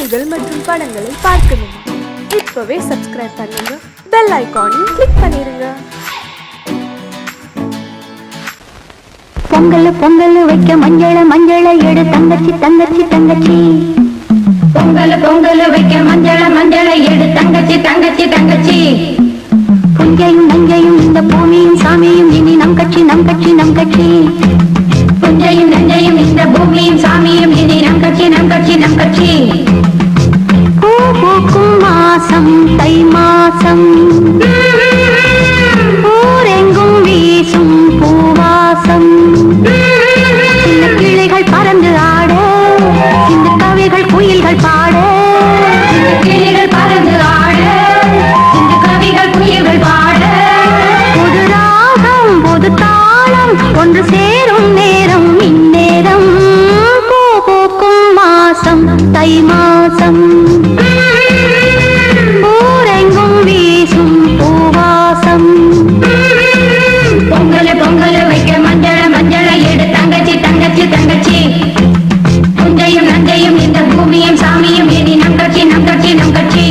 நிகழ்ச்சிகள் மற்றும் படங்களை பார்க்கணுமா? இப்பவே சப்ஸ்கிரைப் பண்ணுங்க, பெல் ஐகானையும் கிளிக் பண்ணிருங்க. பொங்கல் பொங்கல் வைக்க மஞ்சள மஞ்சள எடு தங்கச்சி தங்கச்சி தங்கச்சி. பொங்கல் பொங்கல் வைக்க மஞ்சள மஞ்சள எடு தங்கச்சி தங்கச்சி தங்கச்சி. புஞ்சையும் நஞ்சையும் இந்த பூமியும் சாமியும் இனி நம் கட்சி நம் கட்சி நம் கட்சி. புஞ்சையும் நஞ்சையும் இந்த பூமியும் சாமியும் இனி நம் கட்சி நம் கட்சி நம் கட்சி. பூ பூக்கும் மாசம் தை மாசம், ஊரெங்கும் வீசும் பூவாசம். சின்ன கிளைகள் பறந்து ஆட, இந்த கவிகள் குயில்கள் பாட. சின்ன கிளைகள் பறந்து ஆட, இந்த கவிகள் குயில்கள் பாட. புது ராகம் புது தாளம் ஒன்று சேரும் நேரம் இந்நேரம். பூ பூக்கும் மாசம் தை மாசம், ஊரெங்கும் வீசும் பூவாசம். பொங்கல் பொங்கல் வைக்க மஞ்சள மஞ்சள எடு தங்கச்சி தங்கச்சி தங்கச்சி. புஞ்சையும் நஞ்சையும் இந்த பூமியும் சாமியும் இனி நம் கட்சி நம் கட்சி நம் கட்சி.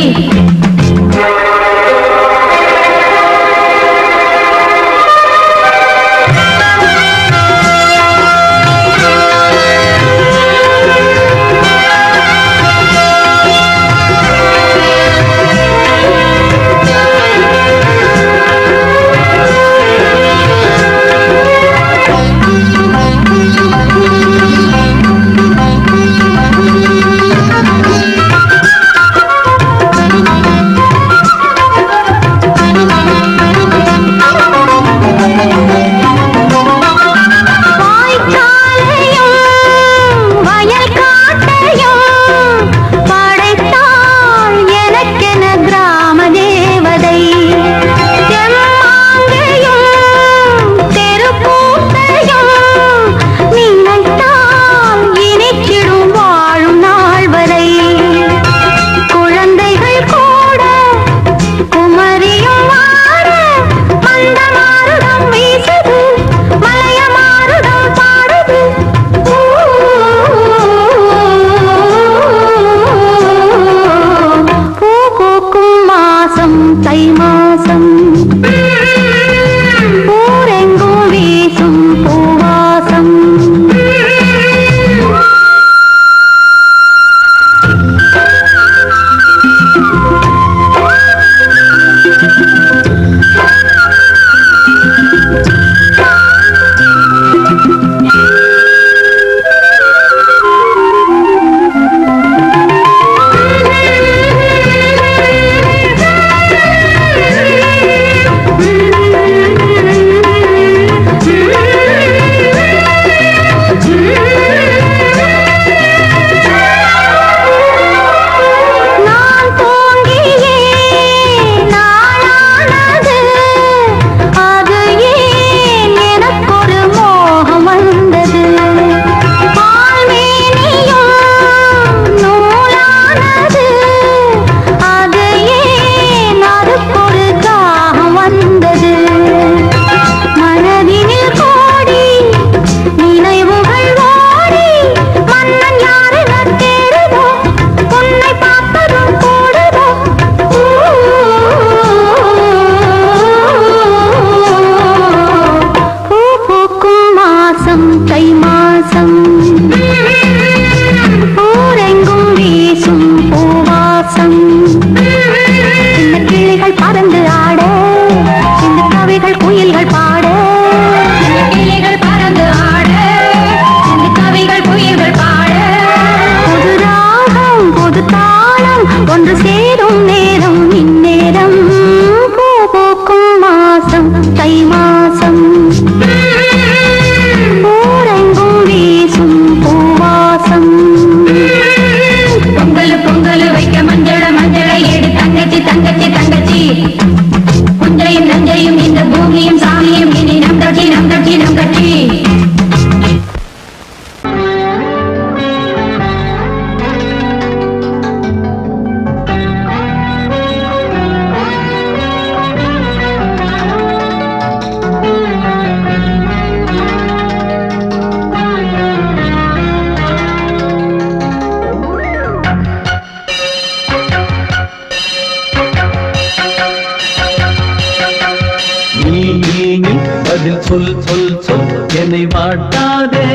சொல் சொல் சொல் என்னை வாட்டாதே.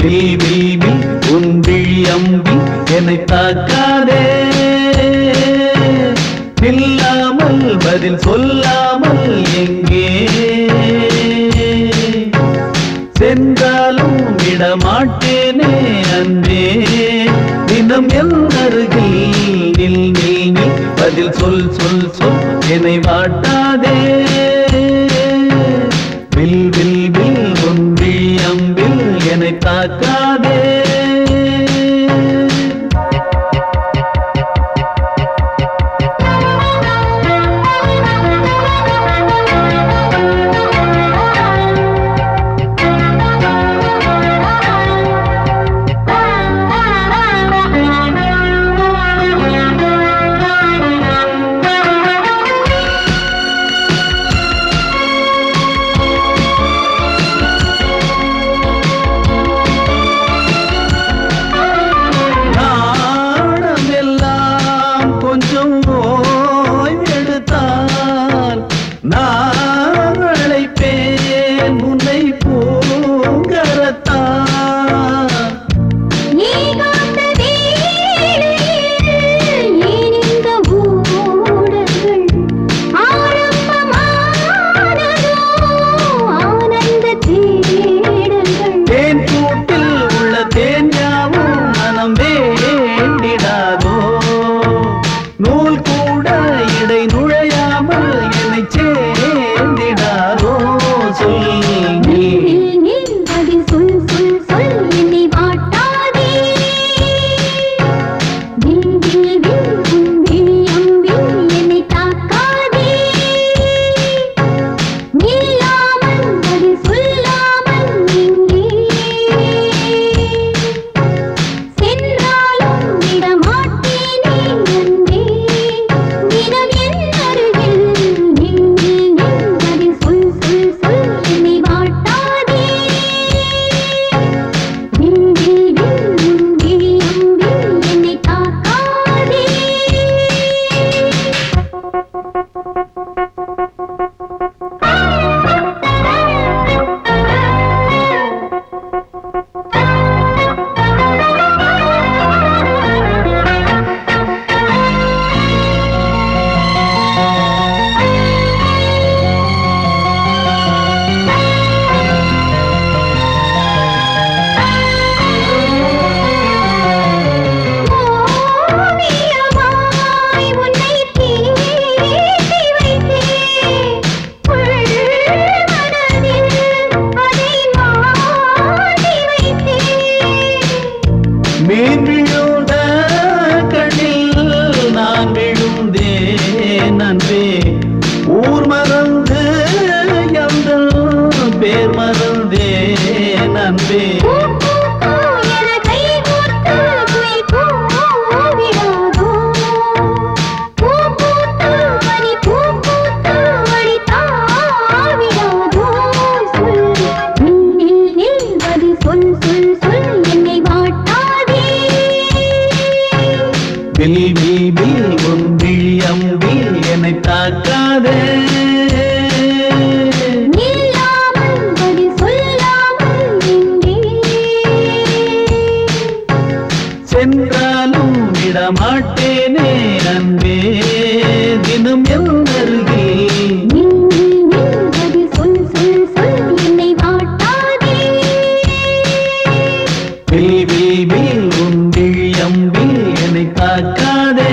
வில் வில் வில் உன் விழி அம்பி என்னை தாக்காதே. நில்லாமல் பதில் சொல்லாமல் எங்கே சென்றாலும் விடமாட்டேனே அன்பே. தினம் என் அருகில் நில் நில் நில் பதில் சொல் சொல் சொல் என்னை வாட்டாதே. வில் வில் வில் உன் விழி அம்பில் என்னை தாக்காதே. சென்றாலும் விடமாட்டேனே அன்பே. தினம் என் அருகில் சொல் சொல் சொல் என்னை வாட்டாதே. வில் வில் வில் உன் விழி அம்பில் என்னை தாக்காதே.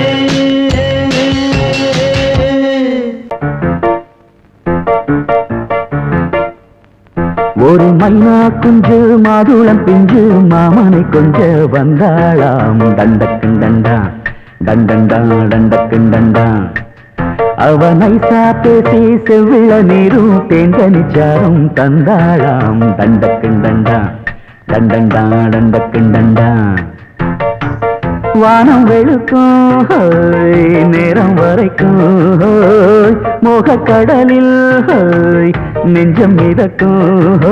ஒரு மைனா குஞ்சு மாதுளம் பிஞ்சு மாமனை கொஞ்ச வந்தாளாம். தண்டக்கண் தண்டா தண்டண்டா டண்டக்கண் தண்டா. அவ நைசா பேசி செவ்விள நீரும் தேங்கனிச்சாரும் தந்தாளாம். தண்டக்கண் தண்டா தண்டண்டா டண்டக்கண் தண்டா. வானம் வெளுக்கும் நேரம் வரைக்கும் மோகக்கடலில் நெஞ்சம் மிதக்கும்.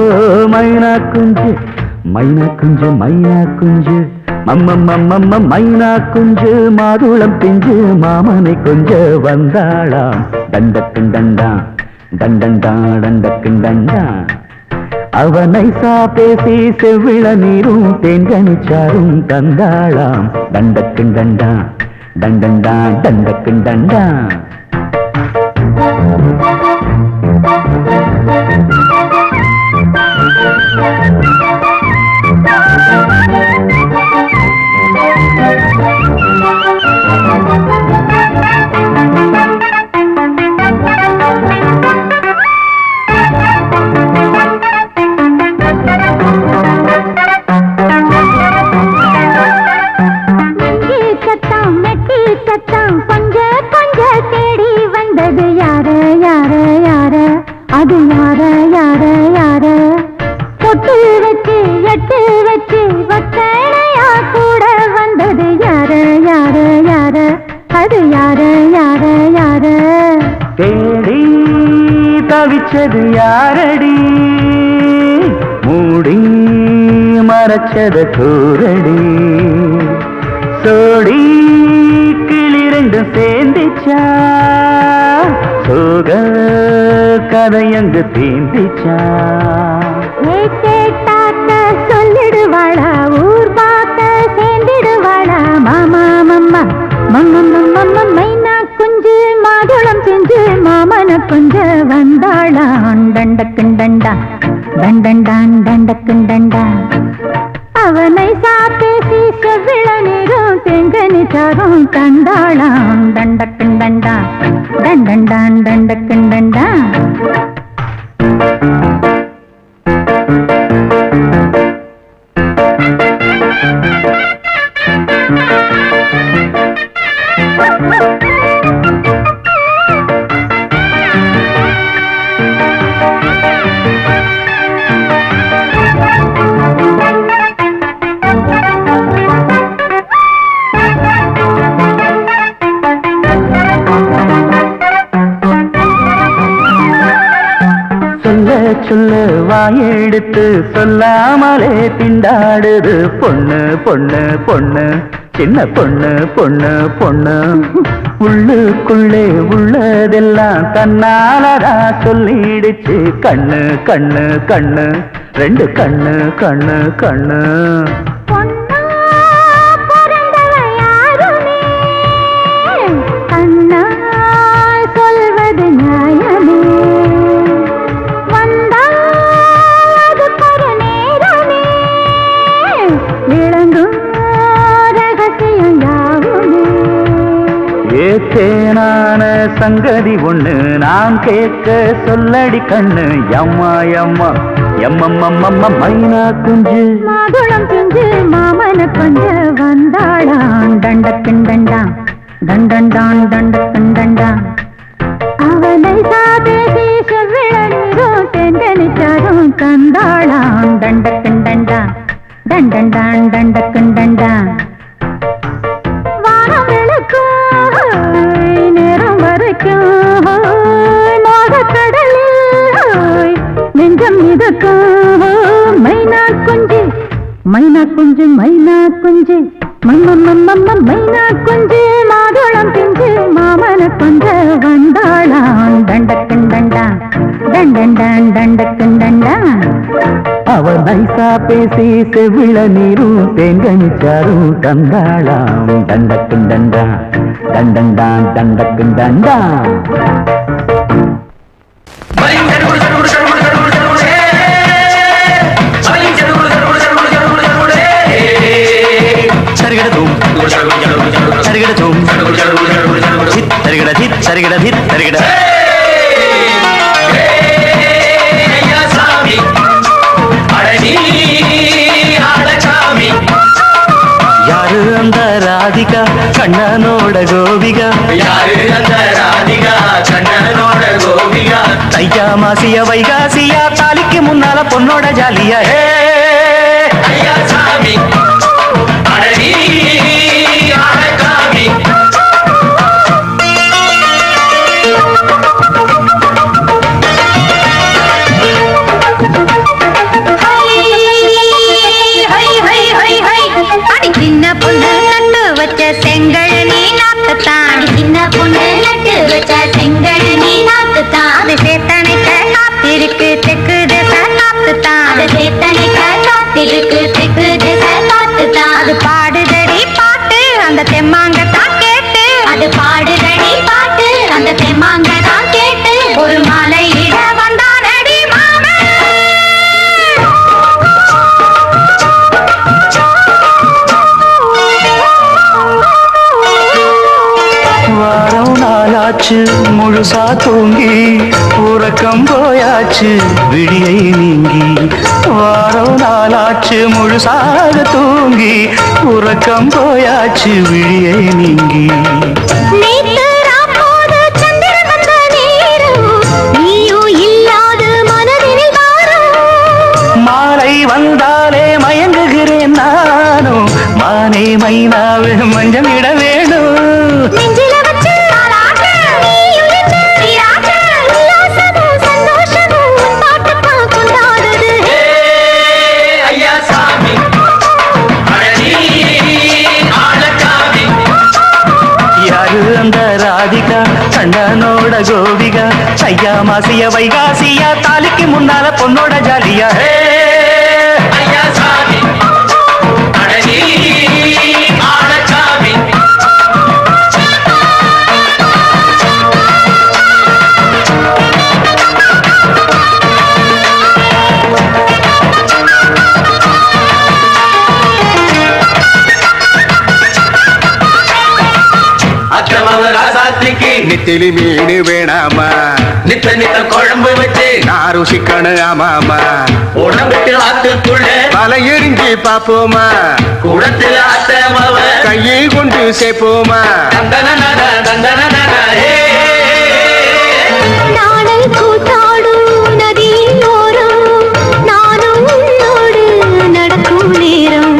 மைனா குஞ்சு மைனா குஞ்சு மைனா குஞ்சு மம்மம்மம்மம்ம மைனா குஞ்சு மாதுளம் பிஞ்சு மாமனை கொஞ்ச வந்தாளாம். தண்டக்கண் தண்டா டண்டண்டா டண்டக்குண்டண்டா அவனை பேசி செவ்விள நீரும் தேன்கனிச்சாரும் தந்தாளாம் டண்டக்குண்டண்டா டண்டண்டா டண்டக்குண்டண்டா தவிச்சது யாரடி மூடி மறைச்சது கூரடி சோடி கிளிரண்டு சேர்ந்துச்சா சோக கதையங்கு தீந்திச்சா கேட்டாக்க சொல்லிடுவாளா ஊர் பார்க்க சேர்ந்திடுவாளா மாமா மம்மா மம்மம்மம்மம்ம மைனா குஞ்சு மாதுளம் செஞ்சு மாமன கொஞ்ச வந்தாளான் டண்டக்குண்டண்டா டண்டண்டான் டண்டக்குண்டண்டா அவனை பேசி செவ்விள நீரும் தெங்கனி சாரும் தந்தாளான் டண்டக்குண்டண்டா டண்டண்டான் டண்டக்குண்டண்டா சொல்ல வாயெடுத்து சொல்லாமலே திண்டாடுது பொண்ணு பொண்ணு பொண்ணு சின்ன பொண்ணு பொண்ணு பொண்ணு உள்ளுக்குள்ளே உள்ளதெல்லாம் தன்னாலதா சொல்லிடுச்சு கண்ணு கண்ணு கண்ணு ரெண்டு கண்ணு கண்ணு கண்ணு ஏத்தேனான சங்கதி ஒண்ணு நான் கேட்க சொல்லடி கண்ணு எம்மா எம்மா எம்மம்மம்மம்ம மைனா குஞ்சு மாதுளம் செஞ்சு மாமன கொஞ்ச வந்தாளான் டண்டக்குண்டண்டா டண்டண்டான் டண்டக்குண்டண்டா அவனை பேசி செவ்விள நீரும் தெண்டனிச்சாரும் தந்தாளான் டண்டக்குண்டண்டா டண்டண்டான் டண்டக்குண்டண்டா வானம் விளக்கும் நேரம் வரைக்கும் மோகக்கடலில் நெஞ்சம் மிதக்கும் மைனா குஞ்சு மைனா குஞ்சு மைனா குஞ்சு மம்மம்மம்மம்ம மைனா குஞ்சு மாதுளம் பிஞ்சு மாமன கொஞ்ச வந்தாளான் தண்டக்குண்டண்டா தண்டண்டான் தண்டக்குண்டண்டா அவன் நைசா பேசி செவிள நீரும் தேங்கனிச்சாரும் தந்தாளாம் தண்டக்குண்டண்டா தண்டண்டான் தண்டக்குண்டண்டா யாரு அந்த ராதிகா கண்ணனோட கோபிகா யாரு அந்த ராதிகா கண்ணனோட கோபிகா தையா மாசிய வைகாசியா தாலிக்கு முன்னால பொண்ணோட ஜாலியா ஐயா சாமி அடனி ஆடகாமி சின்ன பொண்ணு நட்டு வச்ச செங்கல் நீ நாக்குத்தான் சின்ன பொண்ணு நட்டு வச்ச செங்கல் நீ நாக்குத்தான் அது சேத்தனை நாளாச்சு முழுசா தூங்கி உறக்கம் போயாச்சு விடியை நீங்கி வாரம் நாளாச்சு முழுசாக தூங்கி உறக்கம் போயாச்சு விடியை நீங்கி நேத்து ராப்போது சந்திரன் வந்த நேரம் நீயும் இல்லாத மனதினில் வாரம் மாலை வந்தாலே மயங்குகிறேன் நானும் மானே மைனாவே மஞ்சம் இட வேணும் நெஞ்சில வச்சு நீயும் என்று நீராட்ட உல்லாசமும் சந்தோஷமும் உன் பாட்டுத்தான் கொண்டாடுது ஐயா சாமி அழகி ஆளச்சாமி யாரு அந்த ராதிகா கண்டனோட கோபிகா ஐயா மாசிய வைகாசியா தாலிக்கு முன்னால பொண்ணோட ஜாலியா ஐயா சாமி அழகி ஆளச்சாமி அக்கிரம ராசாத்திக்கு நெத்திலி மீன் வேணாமா நித்த நித்த குழம்பு வச்சு நான் ருசிக்கணும் ஆமாமா உடம்புக்கு ஆத்துக்குள்ள பல எரிஞ்சு பாப்போமா குடத்துல அத்தமவ கையை கொண்டு சேர்ப்போமா தந்தன தந்தன நாடல் கூத்தாடும் நதியின் ஓரம் நானும் உன்னோடு நடக்கும் நேரம்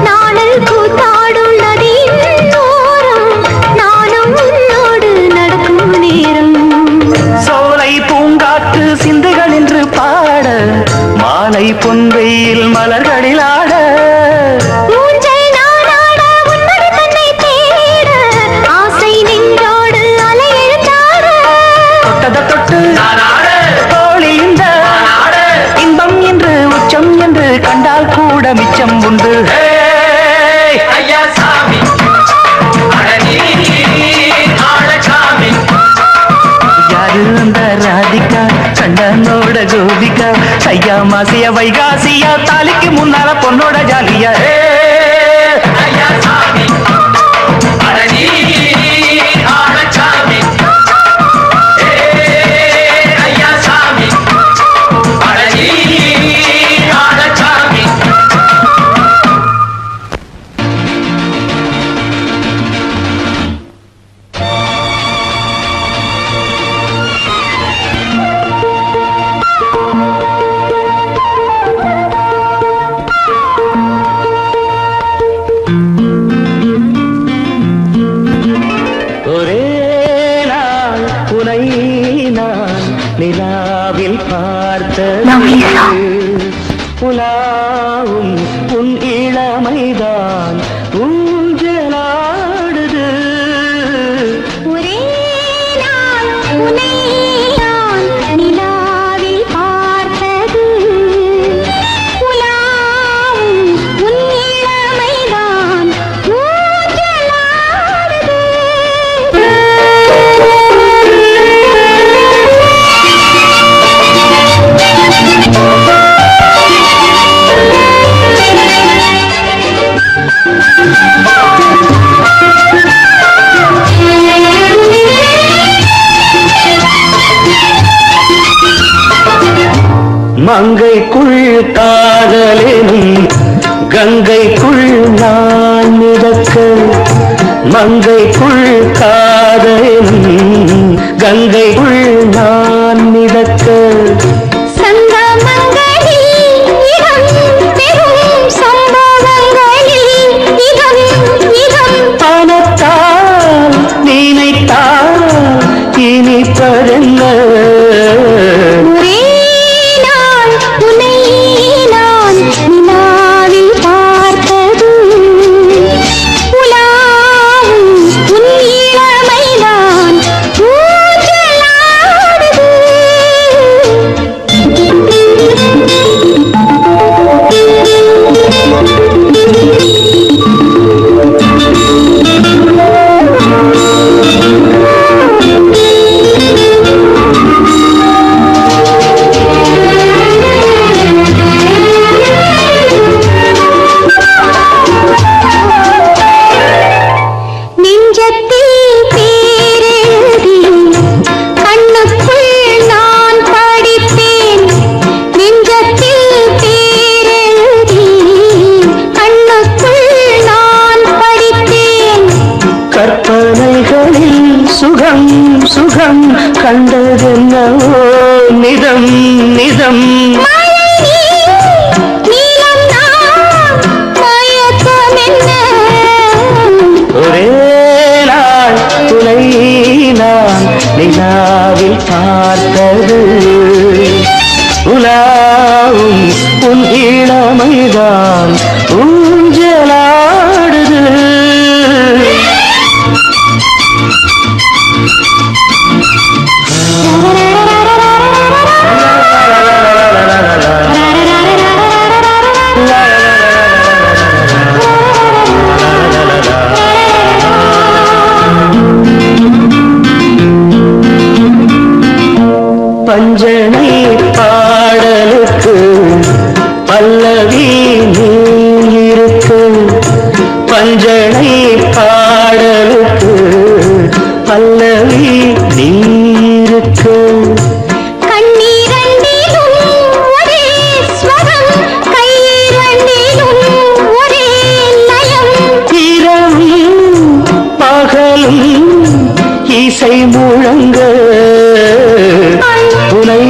நாடல் கூத்தாடும் நதியின் ஓரம் நானும் உன்னோடு நடக்கும் நேரம் சோலை பூங்காற்று சிந்துகள் என்று பாட மாலை பொன்வெயில் மலர்களில் ஆட ஊஞ்சல் நானாட உன்னடி தன்னை தேட ஆசை நின்றோடு அலை எழுந்தாட தொட்டத தொட்டு தோழி இந்த இன்பம் என்று உச்சம் என்று கண்டால் கூட மிச்சம் உண்டு ஐயா சாமி அழகி ஆளச்சாமி யாரு அந்த ராதிகா கண்டனோட கோபிகா ஐயா மாசிய வைகாசியா தாலிக்கு முன்னால பொண்ணோட ஜாலியா ஐயா சாமி அழகி ஆளச்சாமி ஐயா சாமி அழகி ஆளச்சாமி ஒரே நாள் உனை நான் நிலாவில் பார்த்தது புலாவும் உன் இளமைதான் ஊஞ்சலாடுது ஒரே நாள் உன்னை நான் நிலாவில் பார்த்தது உலாவும் உன் இளமைதான் ஊஞ்சலாடுது மங்கைக்குள் காதலினும் கங்கைக்குள் நான் மிதக்க மங்கைக்குள் காதலினும் கங்கைக்குள் நான் மிதக்க சங்கமங்களில் இடம் பெரும் சம்பவங்களில் இடம் இடம் பணத்தால் நினைத்தால் இனிப்பதென்ன ஒரே நாள் உன்னை நான் நிலாவில் பார்த்தது உலாவும் உன் இளமைதான் ஊஞ்சலாடுது நீலம் ஒரே நாள் துணை நான் நிலாவில் பார்த்தது உலாவும் உன் இளமைதான் ஊஞ்சலாடுது பஞ்சனை பாடலுக்கு பல்லவி நீ இருக்கு பஞ்சனை பாடலுக்கு பல்லவி நீ இருக்கு இசை முழங்க உனை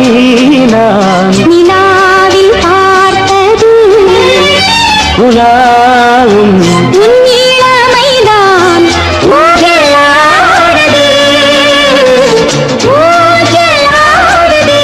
நான் நிலாவில் பார்த்தது உலாவும் இளமைதான் ஊஞ்சலாடுது ஊஞ்சலாடுது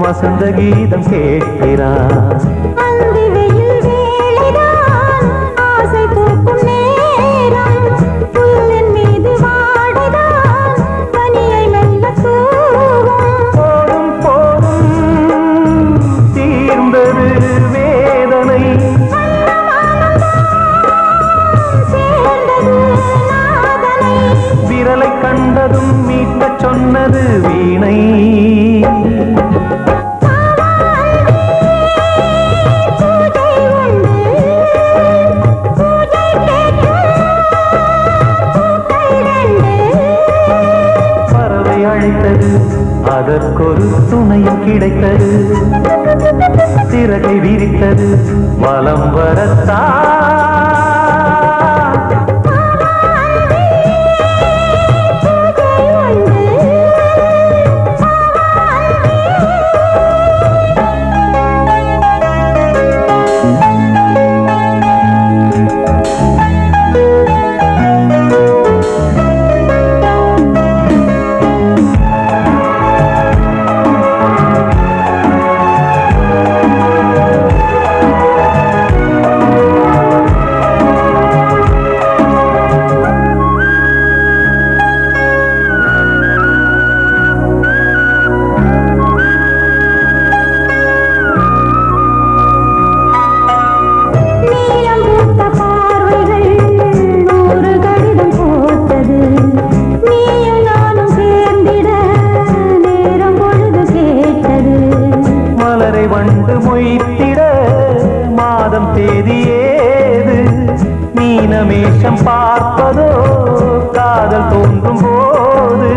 வசந்த கீதம் கேட்கிறான். கண்டதும் மீட்ட சொன்னது வீணை. பறவை அழைத்தது, அதற்கொரு துணையும் கிடைத்தது. சிறகை விரித்தது, வலம் வரத்தான். வைத்திட மாதம் தேதி ஏது மீனமேஷம் பார்ப்பதோ காதல் தோன்றும் போது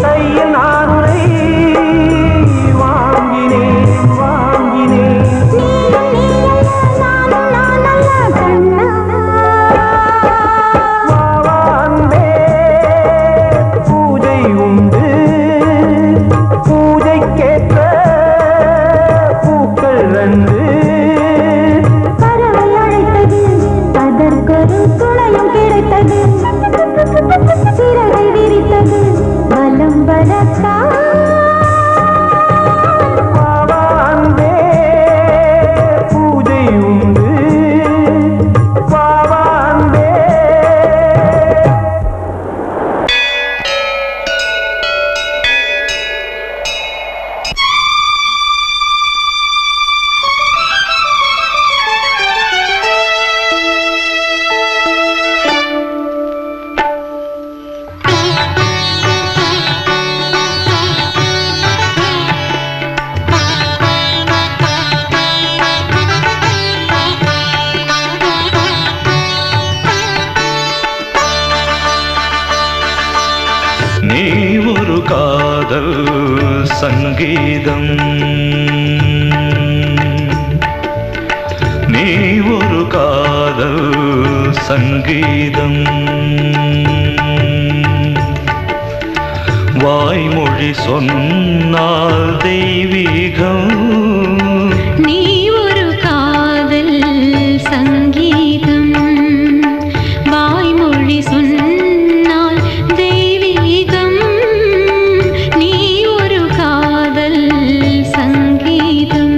கையில் நானுரை வாங்கினேன் வாங்கினேன் வாவான்பே பூஜை உண்டு பூஜைக்கேற்ற பூக்கள் ரெண்டு பறவை அழைத்தது அதற்கொரு துணையும் கிடைத்தது சிறகை விரித்தது வலம் வரத்தா வாவான்பே பூஜை உண்டு வாவான்பே நீ ஒரு காதல் சங்கீதம் நீ ஒரு காதல் சங்கீதம் வாய்மொழி சொன்னால் தெய்வீகம் நீ ஒரு காதல் சங்கீதம் வாய்மொழி சொன்னால் தெய்வீகம் நீ ஒரு காதல் சங்கீதம்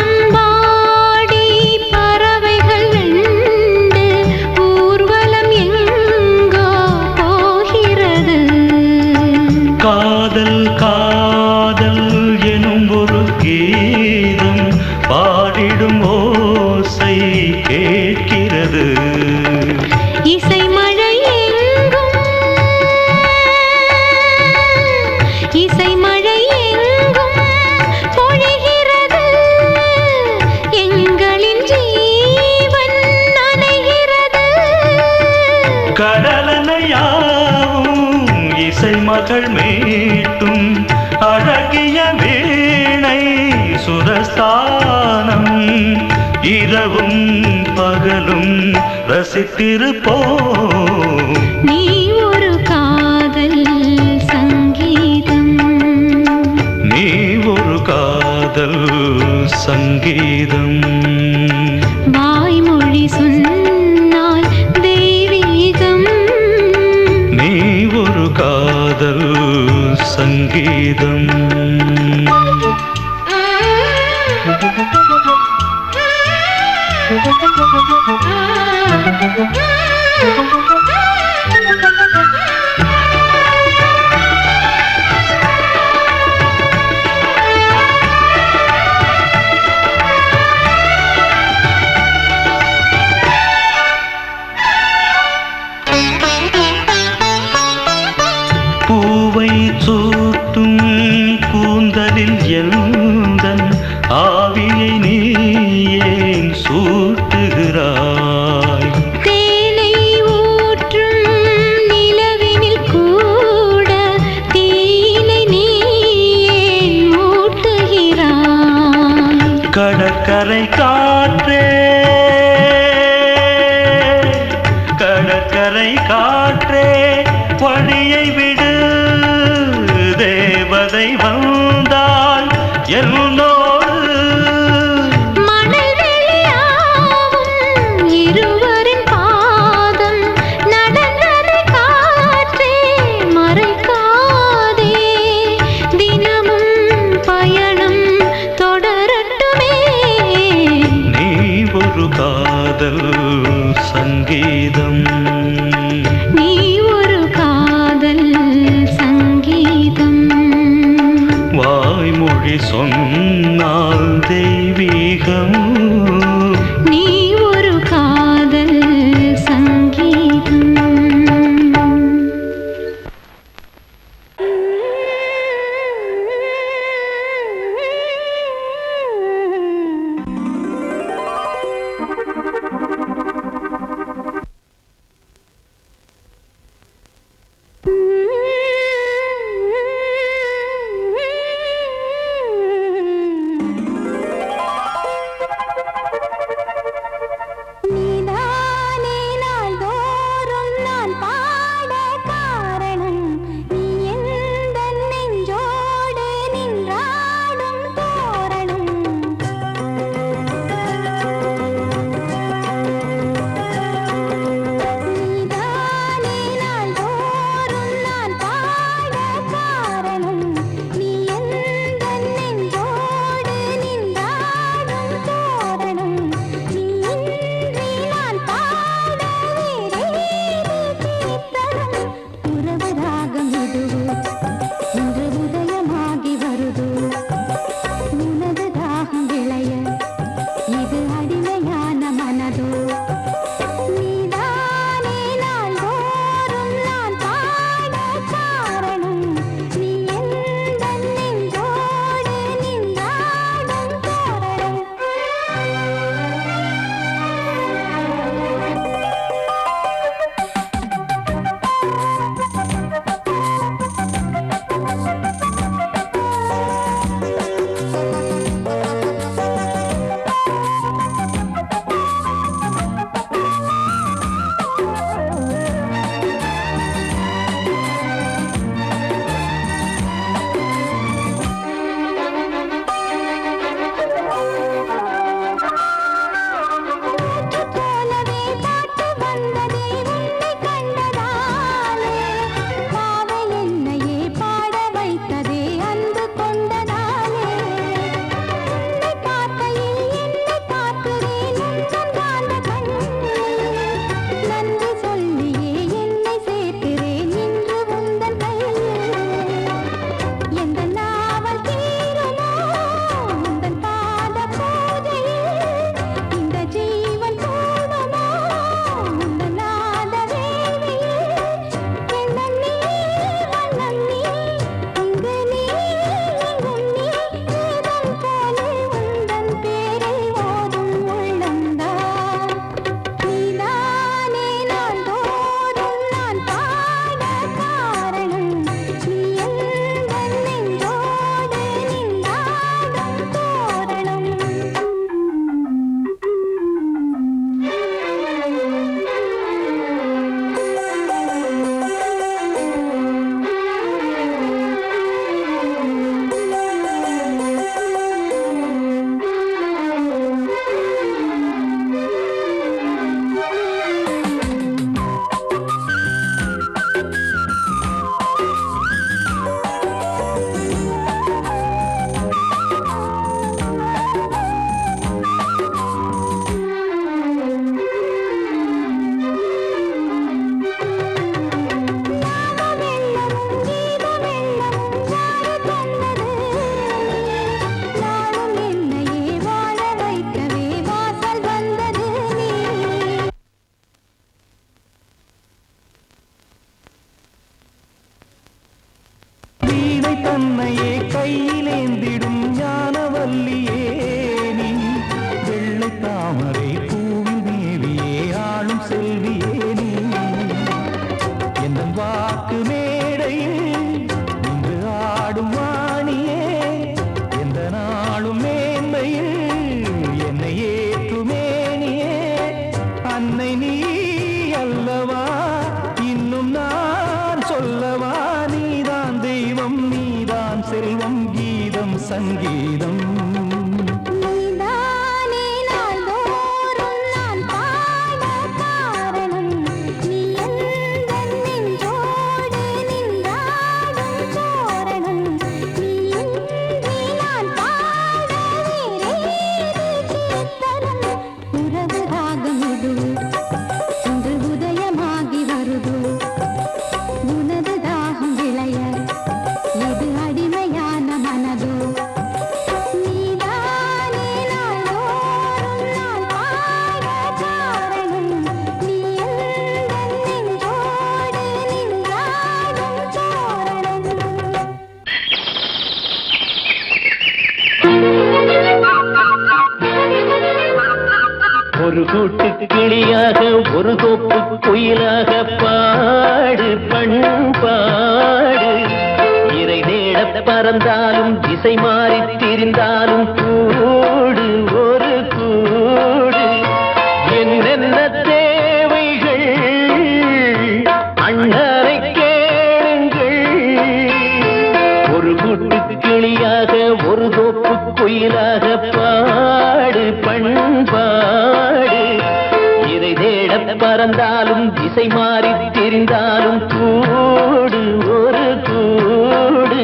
வானம்பாடி பறவைகள் வெண்டு ஊர்வலம் எங்கோ போகிறது காதல் காதல் எனும் ஒரு கீதம் பாடிடும் ஓசை கேட்கிறது இசை மழை எங்கும் இசை மழை எங்கும் பொழிகிறது எங்களின் ஜீவன் நனைகிறது கடலனையாவும் இசை மகள் மீட்டும் அழகிய வீணை சுரஸ்தானம் இரவும் பகலும் ரசித்திருப்போம் நீ ஒரு காதல் சங்கீதம் நீ ஒரு காதல் சங்கீதம் வாய்மொழி சொன்னால் தெய்வீகம் நீ ஒரு காதல் சங்கீதம் பூவை சூட்டும் கூந்தலில் எந்தன் ஆவியை நீ ஏன் சூட்டுகிறாய் தேனை ஊற்றும் நிலவினில் கூட தீனை நீ ஏன் மூட்டுகிறாய் கடற்கரை காற்றே கடற்கரை காற்றே வழியை விடு தேவதை வந்தால் என்னோடு மணல் வெளியாகும் இருவரின் பாதம் நடந்ததை காண சங்கீதம் ஒரு கூட்டு கிளியாக ஒரு தோப்பு குயிலாக பாடு பண்பாடு இறை தேட பறந்தாலும் திசை மாறி திரிந்தாலும் கூடு ஒரு கூடு என்னென்ன தேவைகள் அண்ணரை கேளுங்கள் ஒரு கூட்டு கிளியாக ஒரு தோப்பு குயிலாக பாடு பண்பாடு இதை தேட பறந்தாலும் திசை மாறி தெரிந்தாலும் கூடு ஒரு கூடு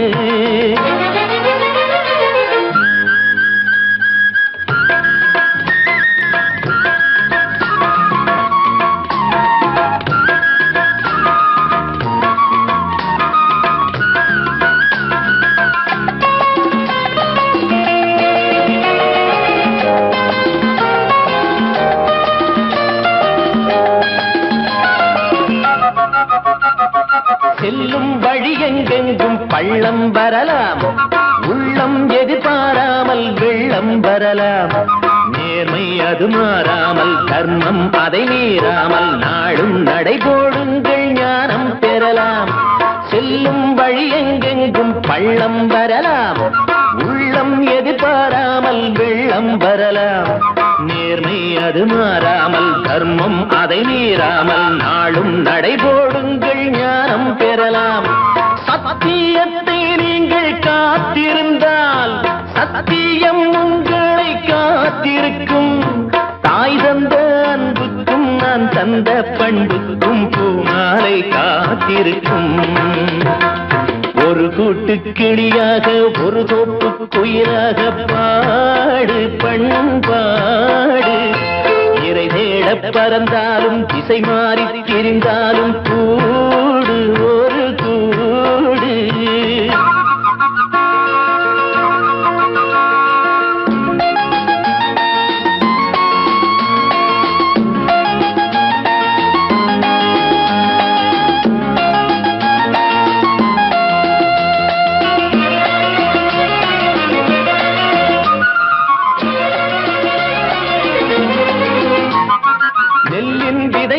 செல்லும் வழி எங்கெங்கும் பள்ளம் வரலாம் உள்ளம் எதிர்பாராமல் வெள்ளம் வரலாம் நேர்மை அது மாறாமல் தர்மம் அதை மீறாமல் நாளும் நடைபோடுங்கள் ஞானம் பெறலாம் செல்லும் வழி எங்கெங்கும் பள்ளம் வரலாம் உள்ளம் எதிர்பாராமல் வெள்ளம் வரலாம் நேர்மை அது மாறாமல் தர்மம் அதை மீறாமல் நாளும் நடைபோடுங்கள் ஞானம் பெறலாம் சத்தியத்தை நீங்கள் காத்திருந்தால் சத்தியம் உங்களை காத்திருக்கும் தாய் தந்த அன்புக்கும் நான் தந்த பண்புக்கும் பூமாலை காத்திருக்கும் ஒரு கூட்டு கிளியாக ஒரு தோப்பு குயிலாக பாடு பண்பாடு இறை தேட பறந்தாலும் திசை மாறி திரிந்தாலும் கூடு ஒரு கூடு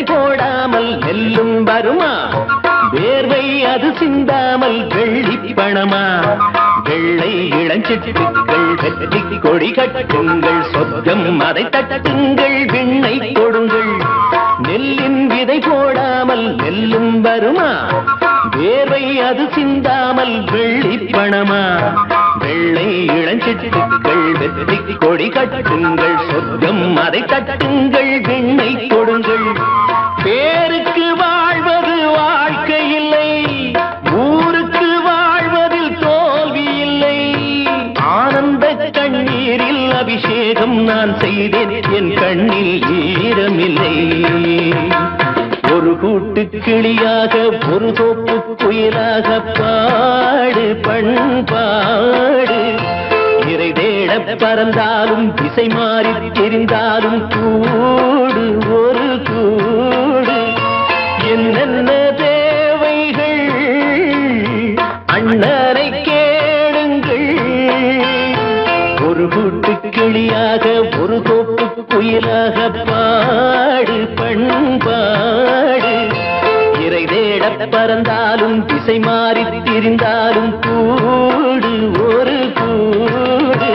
போடாமல் நெல்லும் வருமா வேர்வை அது சிந்தாமல் வெள்ளி பணமா வெள்ளை இளஞ்சிட்டுக்கள் வெற்றி கொடி கட்டுங்கள் சொர்க்கம் அதை தட்டுங்கள் விண்ணை கொடுங்கள் நெல்லின் விதை போடாமல் நெல்லும் வருமா வேர்வை அது சிந்தாமல் வெள்ளி பணமா வெள்ளை இளஞ்சிட்டுக்கள் வெற்றி கொடி கட்டுங்கள் சொர்க்கம் அதை தட்டுங்கள் விண்ணை கொடுங்கள் பேருக்கு வாழ்வது வாழ்க்கை இல்லை ஊருக்கு வாழ்வதில் தோல்வி இல்லை ஆனந்த கண்ணீரில் அபிஷேகம் நான் செய்தேன் என் கண்ணில் ஈரமில்லை ஒரு கூட்டு கிளியாக ஒரு தோப்பு குயிலாக பாடு பண்பாடு இறை தேட பறந்தாலும் திசை மாறி தெரிந்தாலும் கூடு ஒரு கூடு என்னென்ன தேவைகள் அண்ணரை கேளுங்கள் ஒரு கூட்டு கிளியாக ஒரு தோப்பு குயிலாக பாடு பண்பாடு இறை தேட பறந்தாலும் திசை மாறி திரிந்தாலும் கூடு ஒரு கூடு